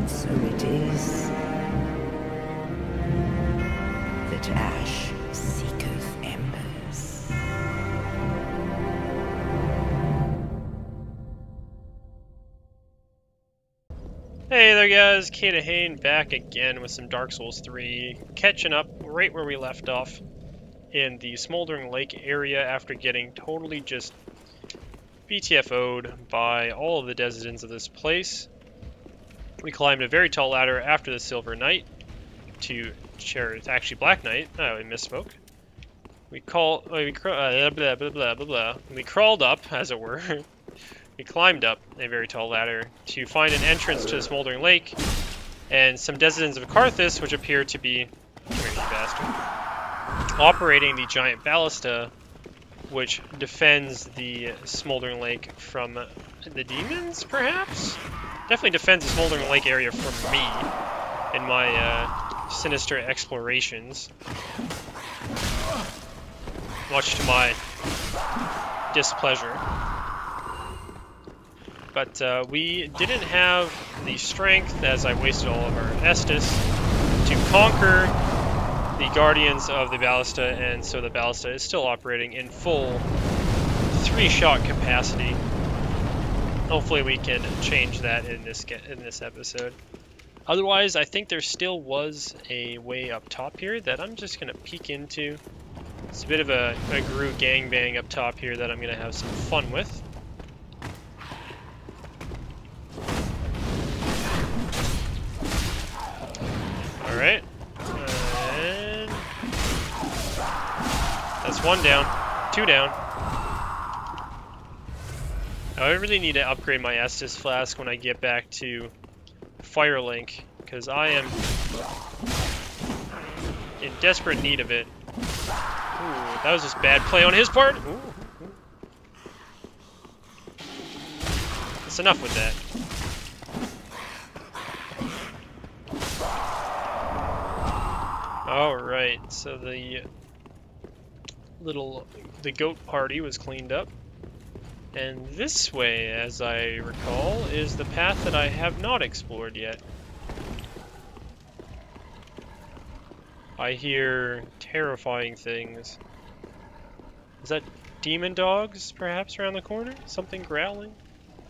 And so it is that ash seeketh embers. Hey there guys, Kata Hane back again with some Dark Souls 3, catching up right where we left off in the Smoldering Lake area after getting totally just BTFO'd by all of the denizens of this place. We climbed a very tall ladder after the Silver Knight to it's actually Black Knight. Oh, we misspoke. We crawled up, as it were. We climbed up a very tall ladder to find an entrance to the Smoldering Lake and some denizens of Karthus, which appear to be, come here, you bastard, operating the giant ballista, which defends the Smoldering Lake from the demons, perhaps? Definitely defends the Smoldering Lake area from me in my sinister explorations, much to my displeasure. But we didn't have the strength, as I wasted all of our Estus, to conquer the Guardians of the Ballista, and so the Ballista is still operating in full 3-shot capacity. Hopefully we can change that in this episode. Otherwise, I think there still was a way up top here that I'm just going to peek into. It's a bit of a Gru gangbang up top here that I'm going to have some fun with. Alright, and that's 1 down, 2 down. Now I really need to upgrade my Estus Flask when I get back to Firelink, because I am in desperate need of it. Ooh, that was just bad play on his part. Ooh. That's enough with that. Alright, so the goat party was cleaned up. And this way, as I recall, is the path that I have not explored yet. I hear terrifying things. Is that demon dogs, perhaps, around the corner? Something growling?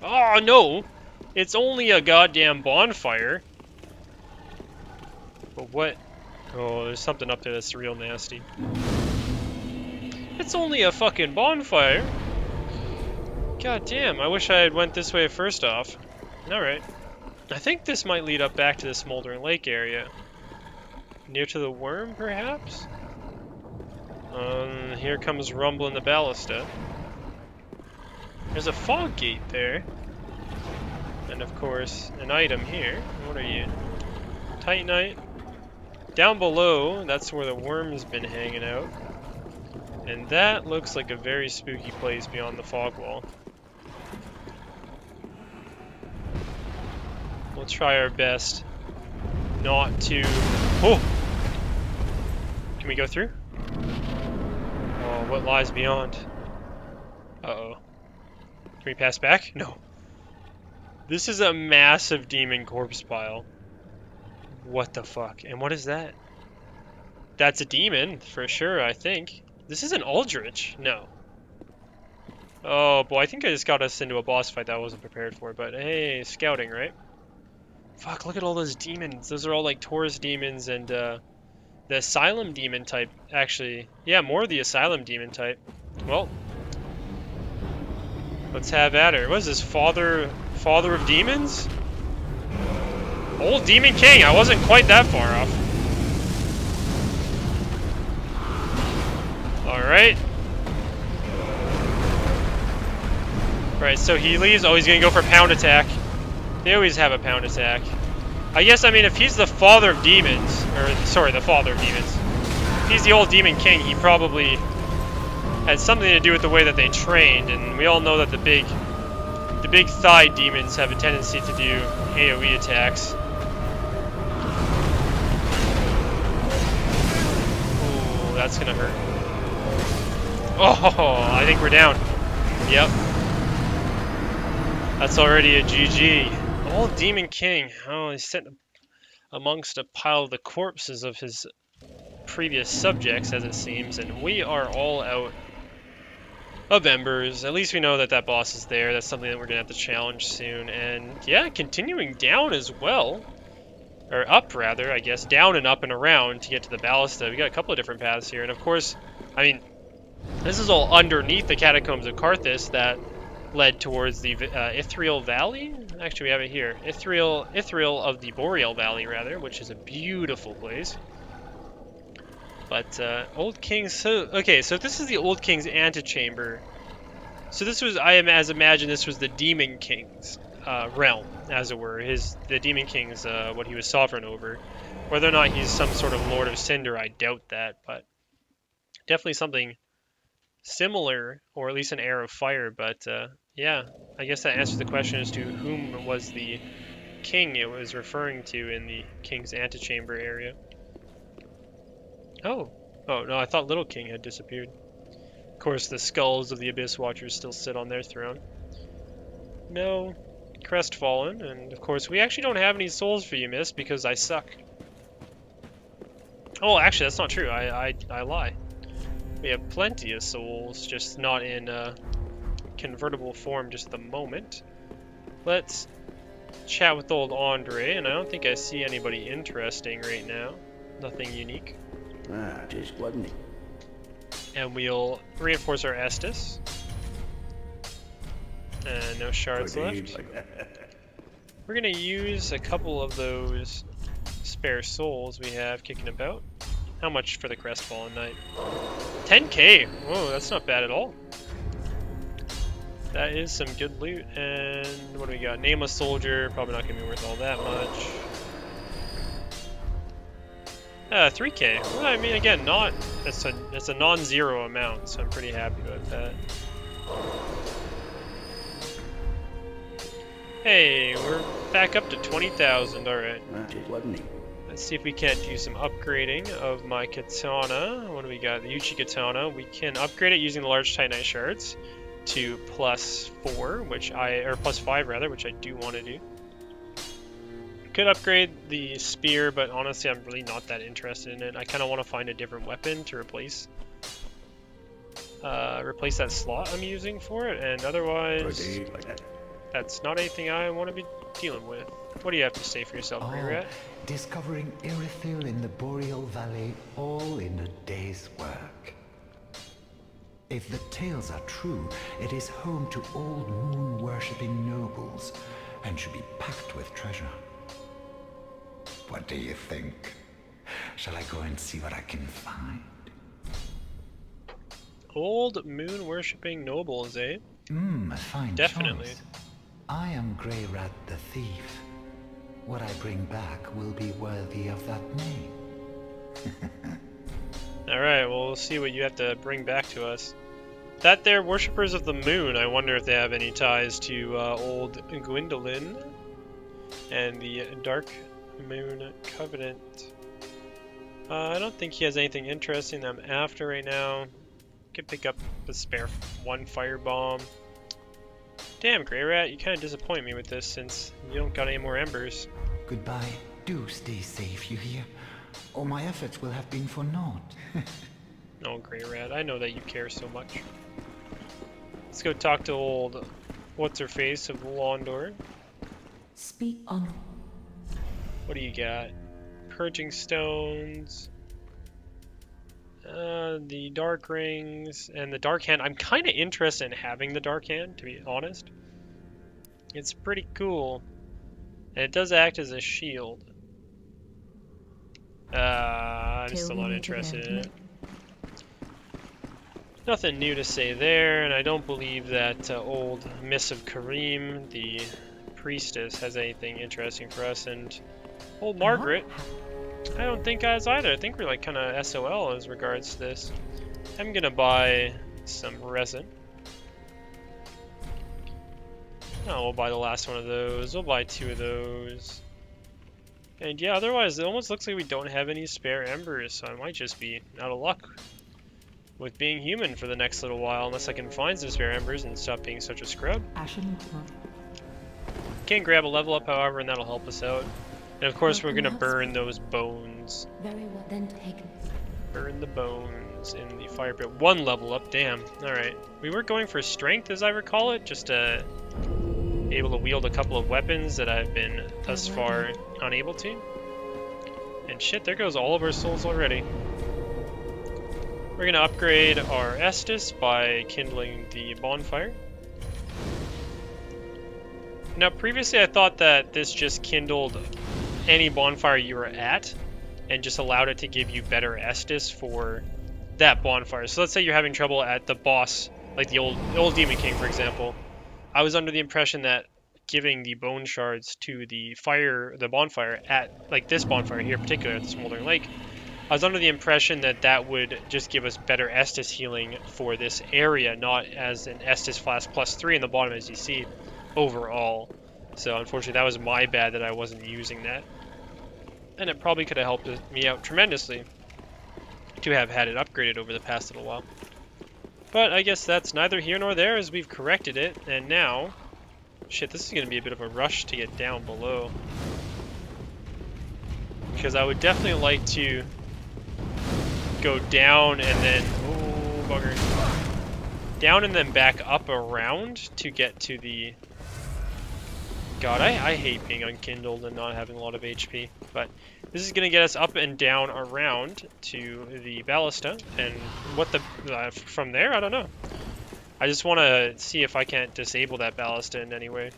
Oh, no! It's only a goddamn bonfire! But what? Oh, there's something up there that's real nasty. It's only a fucking bonfire! God damn, I wish I had went this way first off. Alright. I think this might lead up back to the Smoldering Lake area. Near to the worm, perhaps? Here comes rumbling the ballista. There's a fog gate there. And of course, an item here. What are you? Titanite. Down below, that's where the worm's been hanging out. And that looks like a very spooky place beyond the fog wall. We'll try our best not to... Oh! Can we go through? Oh, what lies beyond? Uh-oh. Can we pass back? No. This is a massive demon corpse pile. What the fuck? And what is that? That's a demon, for sure, I think. This is an Aldrich? No. Oh boy, I think I just got us into a boss fight that I wasn't prepared for, but hey, scouting, right? Fuck, look at all those demons. Those are all like Taurus demons and the Asylum demon type, actually. Yeah, more of the Asylum demon type. Well, let's have at her. What is this, Father of Demons? Old Demon King, I wasn't quite that far off. Alright. Right, so he leaves. Oh, he's gonna go for pound attack. They always have a pound attack. I guess, I mean, if he's the Father of Demons, or, sorry, the Father of Demons. If he's the old Demon King, he probably had something to do with the way that they trained, and we all know that the big thigh demons have a tendency to do AoE attacks. Ooh, that's gonna hurt. Oh, I think we're down. Yep. That's already a GG. Old Demon King. Oh, he's sitting amongst a pile of the corpses of his previous subjects, as it seems, and we are all out of embers. At least we know that that boss is there. That's something that we're gonna have to challenge soon. And yeah, continuing down as well, or up rather, I guess, down and up and around to get to the ballista. We got a couple of different paths here, and of course, I mean, this is all underneath the catacombs of Carthus that led towards the Ithriel Valley. Actually, we have it here. Ithriel of the Boreal Valley, rather, which is a beautiful place. But Old King's, so this is the Old King's antechamber. So this was, I imagine this was the Demon King's realm, as it were. The Demon King's what he was sovereign over. Whether or not he's some sort of Lord of Cinder, I doubt that, but definitely something similar, or at least an Heir of Fire. But yeah, I guess that answers the question as to whom was the king it was referring to in the King's antechamber area. Oh no, I thought Little King had disappeared. Of course, the skulls of the Abyss Watchers still sit on their throne. No, crestfallen, and of course we actually don't have any souls for you, miss, because I suck. Oh, actually, that's not true. I lie. We have plenty of souls, just not in convertible form just at the moment. Let's chat with old Andre, and I don't think I see anybody interesting right now. Nothing unique. Ah, just wasn't it? And we'll reinforce our Estus. And no shards left. We're gonna use a couple of those spare souls we have kicking about. How much for the Crestfallen Knight? 10k! Whoa, that's not bad at all. That is some good loot. And what do we got? Nameless Soldier, probably not gonna be worth all that much. 3k. Well, I mean, again, it's a non-zero amount, so I'm pretty happy about that. Hey, we're back up to 20,000. All right. Let's see if we can't do some upgrading of my katana. What do we got? The Uchi katana. We can upgrade it using the large Titanite shards to +4, or +5 rather, which I do want to do. Could upgrade the spear, but honestly I'm really not that interested in it. I kind of want to find a different weapon to replace that slot I'm using for it, and otherwise that's not anything I want to be dealing with. What do you have to say for yourself, Grey Rat? Discovering Irithil in the Boreal Valley, all in a day's work. If the tales are true, it is home to old moon-worshipping nobles, and should be packed with treasure. What do you think? Shall I go and see what I can find? Old moon-worshipping nobles, eh? A fine Definitely. choice. I am Grey Rat the Thief. What I bring back will be worthy of that name. Alright, well, we'll see what you have to bring back to us. That there, worshippers of the moon, I wonder if they have any ties to old Gwendolyn and the Dark Moon Covenant. I don't think he has anything interesting that I'm after right now. Could pick up the spare one firebomb. Damn, Grey Rat, you kind of disappoint me with this since you don't got any more embers. Goodbye. Do stay safe, you hear? Or my efforts will have been for naught. No, Grey Rat, I know that you care so much. Let's go talk to old what's-her-face of Londor. Speak on. What do you got? Purging stones, the dark rings, and the dark hand. I'm kind of interested in having the dark hand, to be honest. It's pretty cool, and it does act as a shield. I'm still not interested in it. Nothing new to say there, and I don't believe that old Miss of Kareem, the priestess, has anything interesting for us, and old Margaret, I don't think has either. I think we're like kind of SOL as regards to this. I'm gonna buy some resin. Oh, we'll buy the last one of those. We'll buy 2 of those. And yeah, otherwise it almost looks like we don't have any spare embers, so I might just be out of luck with being human for the next little while, unless I can find some spare embers and stop being such a scrub. Ashen. Can grab a level up, however, and that'll help us out. And of course, we're Broken gonna burn husband. those bones. Very well then taken. Burn the bones in the fire pit. 1 level up, damn. Alright. We were going for strength, as I recall it, just to be able to wield a couple of weapons that I've been thus far unable to. And shit, there goes all of our souls already. We're gonna upgrade our Estus by kindling the bonfire. Now, previously I thought that this just kindled any bonfire you were at and just allowed it to give you better Estus for that bonfire. So let's say you're having trouble at the boss, like the old Demon King, for example. I was under the impression that giving the bone shards to the bonfire at, like this bonfire here in particular, at the Smoldering Lake, I was under the impression that that would just give us better Estus healing for this area, not as an Estus flask +3 in the bottom, as you see, overall. So unfortunately that was my bad that I wasn't using that. And it probably could have helped me out tremendously to have had it upgraded over the past little while. But I guess that's neither here nor there, as we've corrected it, and now... Shit, this is going to be a bit of a rush to get down below. Because I would definitely like to go down and then... Oh, bugger. Down and then back up around to get to the... God, I hate being unkindled and not having a lot of HP. But this is going to get us up and down around to the ballista. And what the... from there, I don't know. I just want to see if I can't disable that ballista in any way.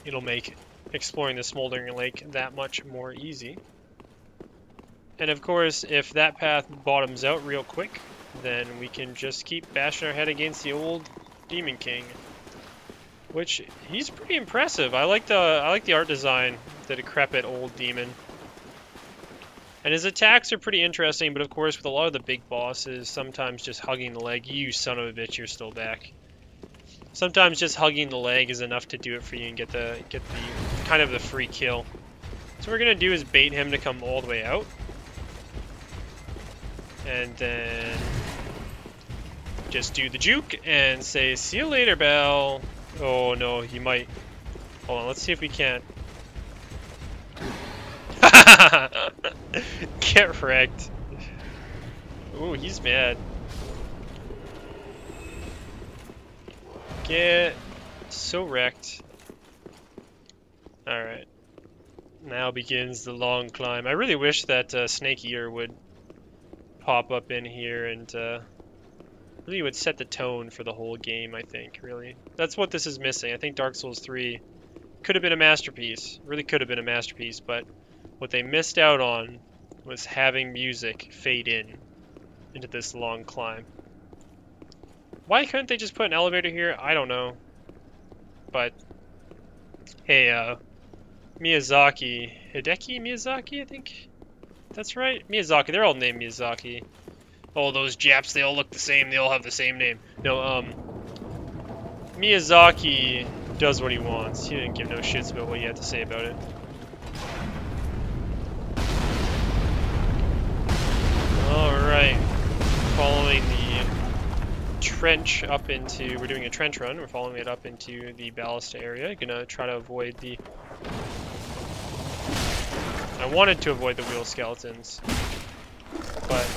It'll make exploring the Smoldering Lake that much more easy. And of course, if that path bottoms out real quick, then we can just keep bashing our head against the old Demon King. Which, he's pretty impressive. I like the art design, the decrepit old demon. And his attacks are pretty interesting, but of course with a lot of the big bosses, sometimes just hugging the leg, you son of a bitch, you're still back. Sometimes just hugging the leg is enough to do it for you and get the kind of the free kill. So what we're gonna do is bait him to come all the way out. And then just do the juke and say, see you later, Belle. Oh no, he might. Hold on, let's see if we can't. Get wrecked. Ooh, he's mad. Get so wrecked. Alright. Now begins the long climb. I really wish that Snake Eater would pop up in here and really would set the tone for the whole game, I think, really. That's what this is missing. I think Dark Souls 3 could have been a masterpiece. Really could have been a masterpiece, but what they missed out on was having music fade in into this long climb. Why couldn't they just put an elevator here? I don't know. But, hey, Miyazaki, Hideki Miyazaki, I think? That's right? Miyazaki, they're all named Miyazaki. Oh, those Japs, they all look the same, they all have the same name. No, Miyazaki does what he wants. He didn't give no shits about what you had to say about it. Alright, following the trench up into, we're doing a trench run, we're following it up into the ballista area. Gonna try to avoid the, I wanted to avoid the wheel skeletons, but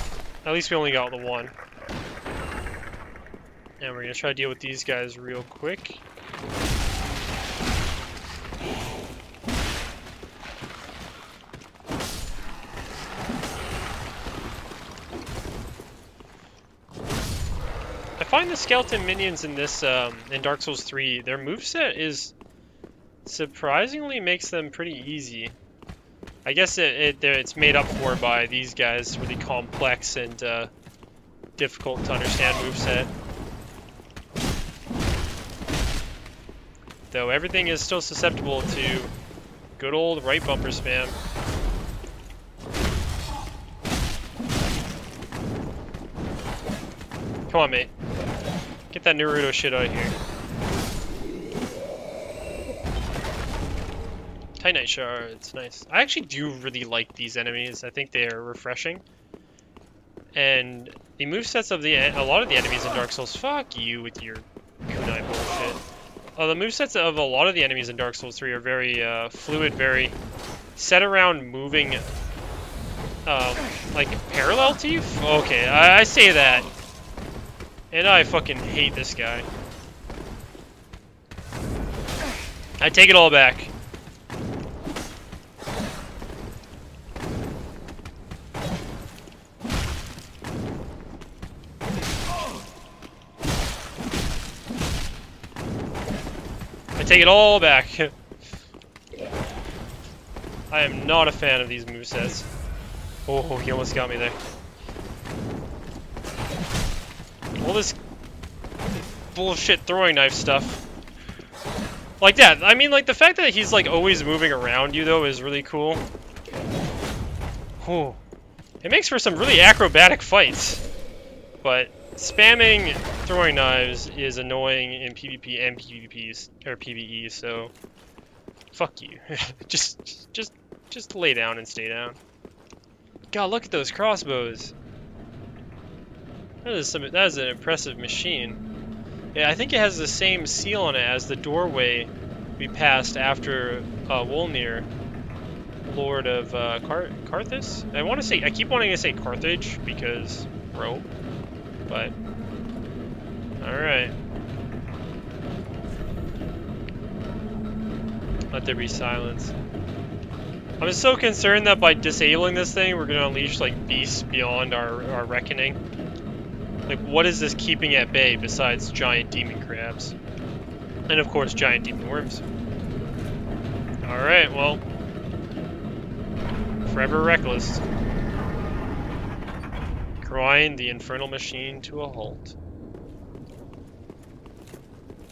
at least we only got the one. And we're gonna try to deal with these guys real quick. I find the skeleton minions in this, in Dark Souls 3, their moveset is surprisingly makes them pretty easy. I guess it's made up for by these guys' really complex and difficult to understand moveset. Though everything is still susceptible to good old right bumper spam. Come on, mate. Get that Naruto shit out of here. Titanite shards, nice. I actually do really like these enemies. I think they are refreshing. And the movesets of a lot of the enemies in Dark Souls, fuck you with your kunai bullshit. The movesets of a lot of the enemies in Dark Souls 3 are very fluid, very set around moving, like parallel to you. Okay, I say that, and I fucking hate this guy. I take it all back. I take it all back. I am not a fan of these movesets. Oh, he almost got me there. All this bullshit throwing knife stuff. Like that. I mean, like, the fact that he's, like, always moving around you, though, is really cool. Oh. It makes for some really acrobatic fights. But spamming throwing knives is annoying in PvP and PvPs, or PvE, so fuck you. just lay down and stay down. God, look at those crossbows. That is an impressive machine. Yeah, I think it has the same seal on it as the doorway we passed after Wolnir, Lord of Carthus. I keep wanting to say Carthage because Rome, but all right. Let there be silence. I'm just so concerned that by disabling this thing, we're gonna unleash like beasts beyond our reckoning. Like, what is this keeping at bay besides giant demon crabs? And of course, giant demon worms. Alright, well. Forever reckless. Grind the infernal machine to a halt.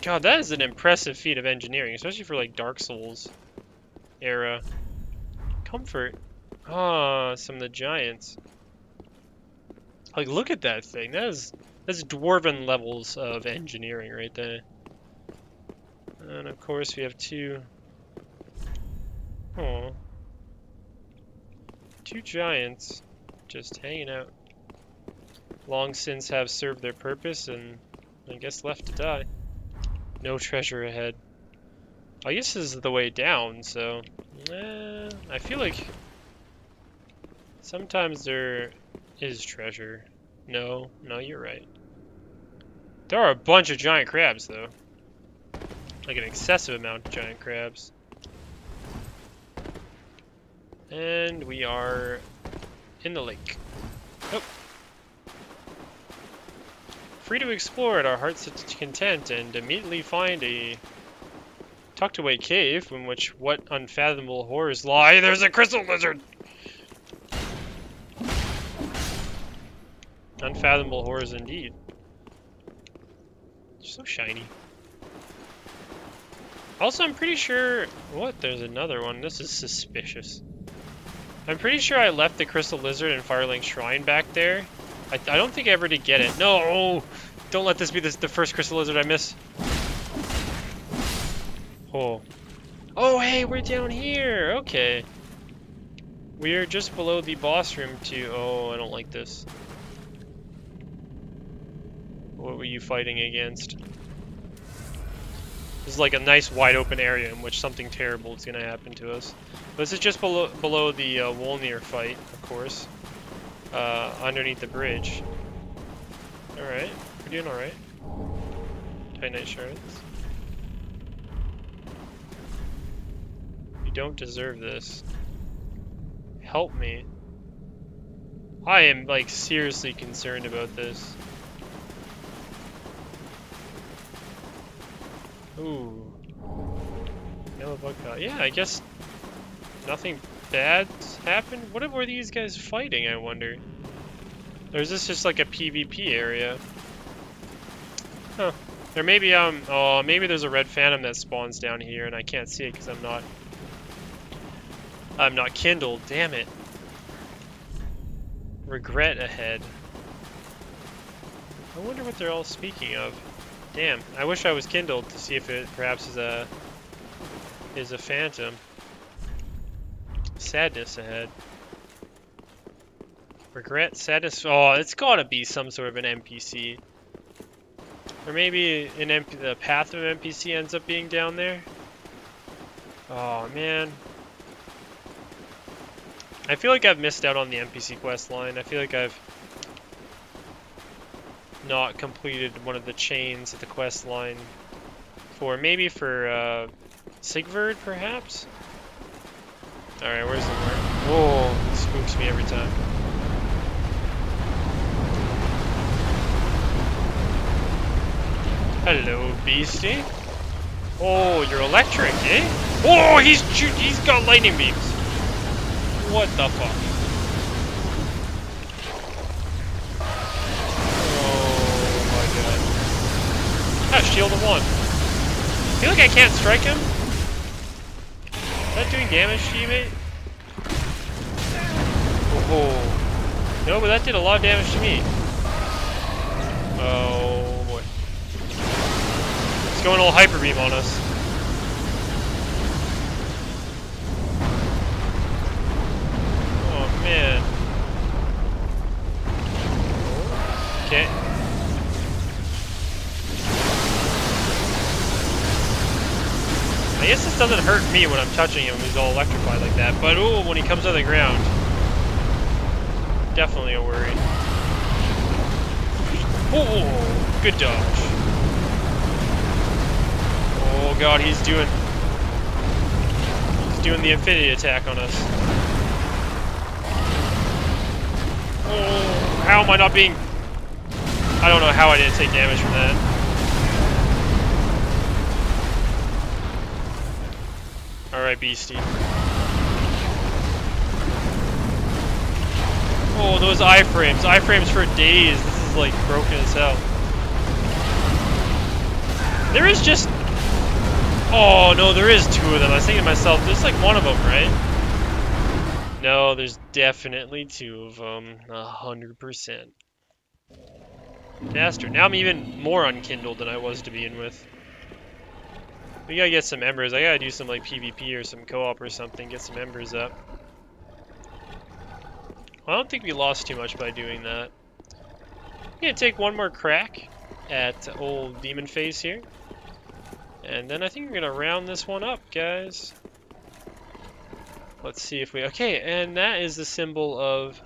God, that is an impressive feat of engineering, especially for like Dark Souls era. Comfort. Ah, some of the giants. Like, look at that thing. That's dwarven levels of engineering right there. And of course we have two giants just hanging out. Long since have served their purpose and I guess left to die. No treasure ahead. I guess this is the way down, so I feel like sometimes there is treasure. No, you're right. There are a bunch of giant crabs, though. Like an excessive amount of giant crabs. And we are in the lake. Oh. Free to explore at our heart's content and immediately find a tucked away cave in which what unfathomable horrors lie. There's a crystal lizard! Unfathomable horrors indeed. They're so shiny. Also, I'm pretty sure... What? There's another one. This is suspicious. I'm pretty sure I left the crystal lizard in Firelink Shrine back there. I don't think I ever did get it. No! Don't let this be the first crystal lizard I miss. Oh. Oh, hey, we're down here! Okay. We're just below the boss room too. Oh, I don't like this. What were you fighting against? This is like a nice wide open area in which something terrible is going to happen to us. This is just below the Wolnir fight, of course. Underneath the bridge. Alright, we're doing alright. Titanite shards. You don't deserve this. Help me. I am, like, seriously concerned about this. Ooh. Yellow bug guy. Yeah, I guess nothing bad's happened. What were these guys fighting, I wonder? Or is this just like a PvP area? Huh. Or maybe, oh, maybe there's a red phantom that spawns down here and I can't see it because I'm not kindled. Damn it. Regret ahead. I wonder what they're all speaking of. Damn, I wish I was kindled to see if it perhaps is a phantom. Sadness ahead. Regret, sadness. Oh, it's gotta be some sort of an NPC. Or maybe the path of an NPC ends up being down there. Oh man. I feel like I've missed out on the NPC quest line. I feel like I've not completed one of the chains of the quest line maybe for Sigvard, perhaps? Alright, where's the word? Whoa, it spooks me every time. Hello, beastie. Oh, you're electric, eh? Oh, he's got lightning beams. What the fuck? Oh my god. Ah, shield of 1. I feel like I can't strike him. Is that doing damage to you, mate? Oh. No, but that did a lot of damage to me. Oh boy. It's going all hyper beam on us. Oh man. Okay. I guess this doesn't hurt me when I'm touching him. He's all electrified like that. But ooh, when he comes out of the ground, definitely a worry. Oh, good dodge. Oh god, he's doing the infinity attack on us. Oh, how am I not being? I don't know how I didn't take damage from that. Alright, beastie. Oh, those iframes. Iframes for days. This is like broken as hell. There is just... Oh, no, there is 2 of them. I was thinking to myself, there's like 1 of them, right? No, there's definitely 2 of them. 100%. Bastard. Now I'm even more unkindled than I was to begin with. We gotta get some embers. I gotta do some like PvP or some co-op or something, get some embers up. Well, I don't think we lost too much by doing that. I'm gonna take one more crack at old demon face here. And then I think we're gonna round this one up, guys. Let's see if we... Okay, and that is the symbol of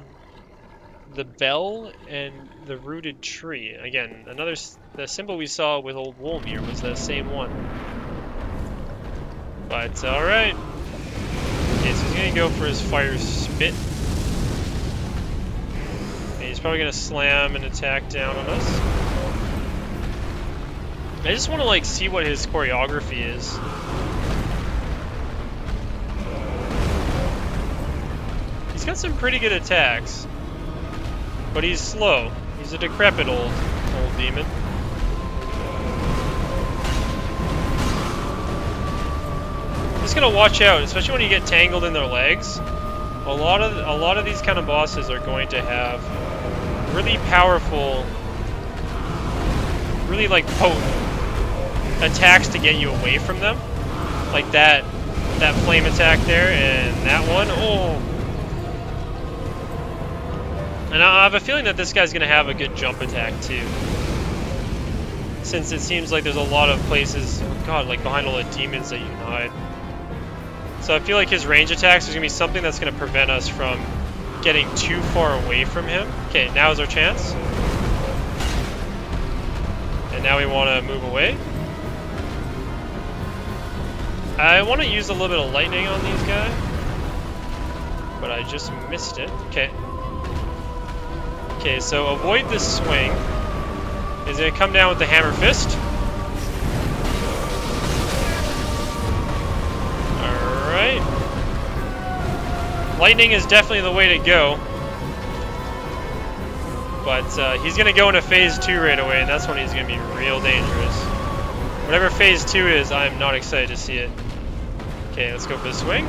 the bell and the rooted tree. Again, the symbol we saw with old Wolmir was the same one. But, alright. Okay, so he's gonna go for his fire spit. Okay, he's probably gonna slam an attack down on us. I just want to, like, see what his choreography is. He's got some pretty good attacks. But he's slow. He's a decrepit old demon. Just gotta watch out, especially when you get tangled in their legs. A lot of these kind of bosses are going to have really powerful, really like potent attacks to get you away from them. Like that flame attack there and that one. Oh. And I have a feeling that this guy's gonna have a good jump attack too. Since it seems like there's a lot of places, oh god, like behind all the demons that you can hide. So I feel like his range attacks is going to be something that's going to prevent us from getting too far away from him. Okay, now is our chance. And now we want to move away. I want to use a little bit of lightning on these guys. But I just missed it. Okay. Okay, so avoid this swing. He's going to come down with the hammer fist. Lightning is definitely the way to go. But he's going to go into phase 2 right away, and that's when he's going to be real dangerous. Whatever phase 2 is, I'm not excited to see it. Okay, let's go for the swing.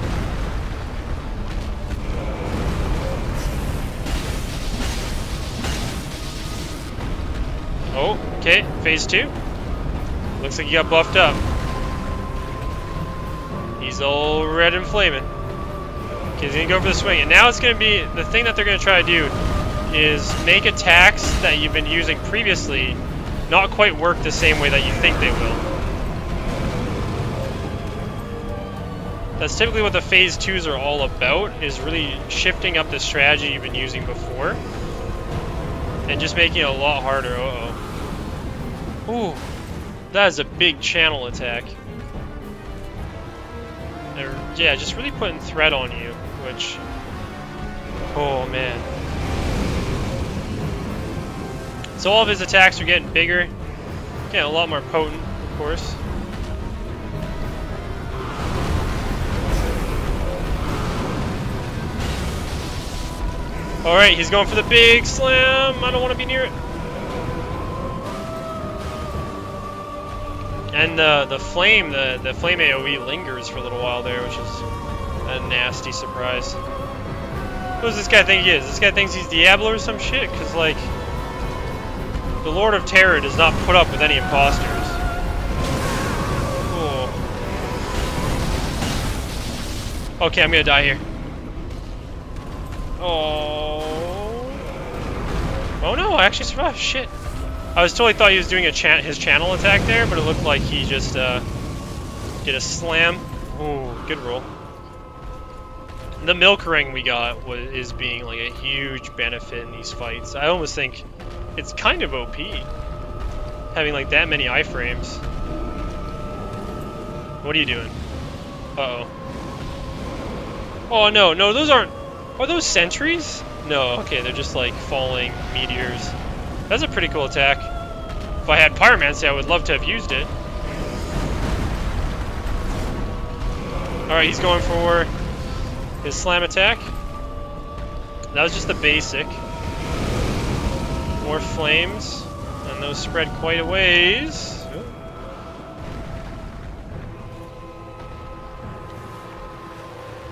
Oh, okay, phase 2. Looks like he got buffed up. He's all red and flaming. Okay, he's gonna go for the swing, and now it's gonna be the thing that they're gonna try to do is make attacks that you've been using previously not quite work the same way that you think they will. That's typically what the phase 2s are all about, is really shifting up the strategy you've been using before and just making it a lot harder. Uh-oh. Ooh, that is a big channel attack. Yeah, just really putting threat on you, which, oh man. So all of his attacks are getting bigger, getting a lot more potent, of course. Alright, he's going for the big slam. I don't want to be near it. And the flame AoE lingers for a little while there, which is a nasty surprise. Who does this guy think he is? This guy thinks he's Diablo or some shit? Because, like, the Lord of Terror does not put up with any imposters. Oh. Okay, I'm gonna die here. Oh. Oh no, I actually survived. Shit. I was totally thought he was doing his channel attack there, but it looked like he just did a slam. Ooh, good roll. The milk ring we got is being like a huge benefit in these fights. I almost think it's kind of OP, having like that many iframes. What are you doing? Uh-oh. Oh no, no, those aren't... Are those sentries? No, okay, they're just like falling meteors. That's a pretty cool attack. If I had Pyromancy, I would love to have used it. Alright, he's going for his slam attack. That was just the basic. More flames, and those spread quite a ways.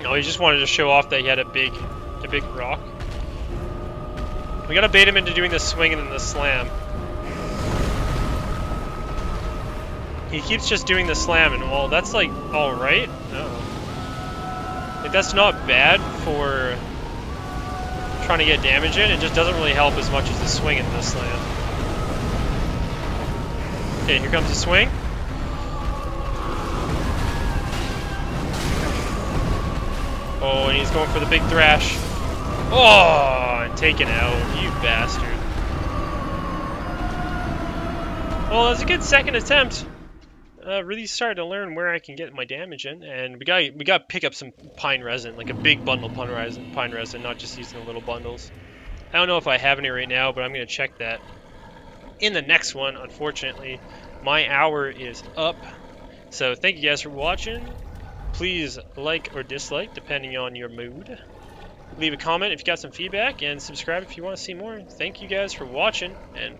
No, he just wanted to show off that he had a big rock. We gotta bait him into doing the swing and then the slam. He keeps just doing the slam, and well, that's like alright. No. Like, that's not bad for trying to get damage in. It just doesn't really help as much as the swing and the slam. Okay, here comes the swing. Oh, and he's going for the big thrash. Oh, and taken out, you bastard. Well, it was a good second attempt. Really started to learn where I can get my damage in, and we got to pick up some pine resin, like a big bundle of pine resin, not just using the little bundles. I don't know if I have any right now, but I'm gonna check that in the next one. Unfortunately, my hour is up. So thank you guys for watching. Please like or dislike depending on your mood. Leave a comment if you got some feedback, and subscribe if you want to see more. Thank you guys for watching, and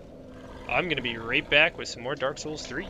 I'm gonna be right back with some more Dark Souls 3.